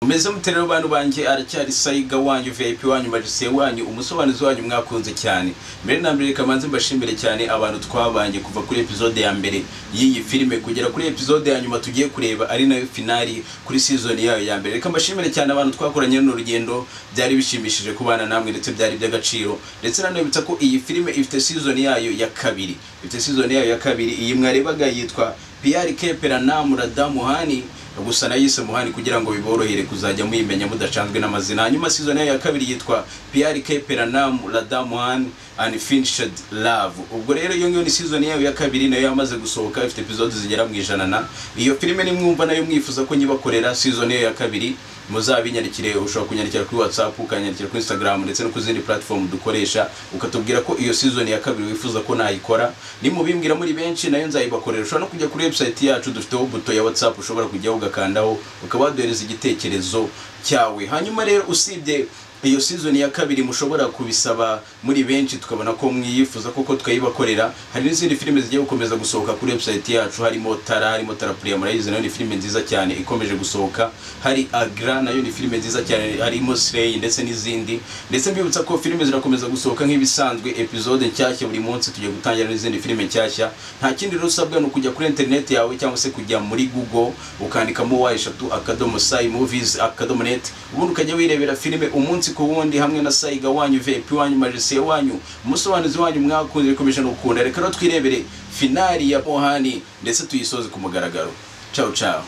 Umeze muterero abantu banje aracyari Saiga wanyu VIP wanyu Majise wanyu umusobanuzi wanyu mwakunze cyane. Mbere na mbere kamanze mbashimire cyane abantu twabanje kuva kuri episode ya mbere y'iyi filime kugera kuri episode ya nyuma tugiye kureba ari nayo finali kuri season yayo ya mbere. Reka mbashimire cyane abantu twakoranye n'urugendo byari bishimishije kubana namwe ndetse byari by'agaciro. Ndetse nanabitsa ko iyi filime ifite season yayo ya kabiri. Ifite season yayo ya kabiri iyi mwarebaga yitwa PRK Peranam Radamuhani gusa nayise Muhani kugira ngo biborohere kuzajya muyimenya mudacanzwe n'amazina. Hanyuma season ya kabiri yitwa PRK Peranam Radamuhani Unfinished Love. Ubwo rero iyo ngiyo ni season yayo ya kabiri nayo yamaze gusohoka ifite episodes zigera mu ijana. Iyo filime ni mwumva nayo mwifuza ko nyibakorera season yayo ya kabiri muzabinyarikire ushobora kunyarikira kuri WhatsApp ukanyarikira kuri Instagram ndetse no ku zindi platform dukoresha ukatubwira ko iyo season ya kabiri wifuza ko nayikora. Ni mubimbwira muri benshi nayo nzayibakorera. Ushobora no kujya kuri website yacu dufiteho buto ya WhatsApp ushobora kujyaho ugakandaho ukabaduhereza igitekerezo cyawe. Hanyuma rero usibye iyo season ya kabiri mushobora kubisaba muri benshi tukabona ko mwiyifuza koko tukayibakorera. Hari n'izindi filime zigiye gukomeza gusohoka kuri website yacu harimo Tara Play murayizi nayo ni filime nziza cyane ikomeje gusohoka. Hari Agra nayo ni filime nziza cyane harimo Slay ndetse n'izindi. Ndetse mbibutsa ko filime zirakomeza gusohoka nk'ibisanzwe episode nshyashya buri munsi tugiye gutangira n'izindi filime nshyashya. Nta kindi rero usabwa no kujya kuri internet yawe cyangwa se kujya muri Google ukandikamo y3.movies.net ubundi ukajya wirebera filime umunsi ku wundi hamwe na Saiga wanyu VIP wanyu Majise wanyu umusobanuzi wanyu mwakunze bikomeje no gukunda. Reka rero twirebere finali ya Muhani ndetse tuyisoze ku mugaragaro. Ciao ciao.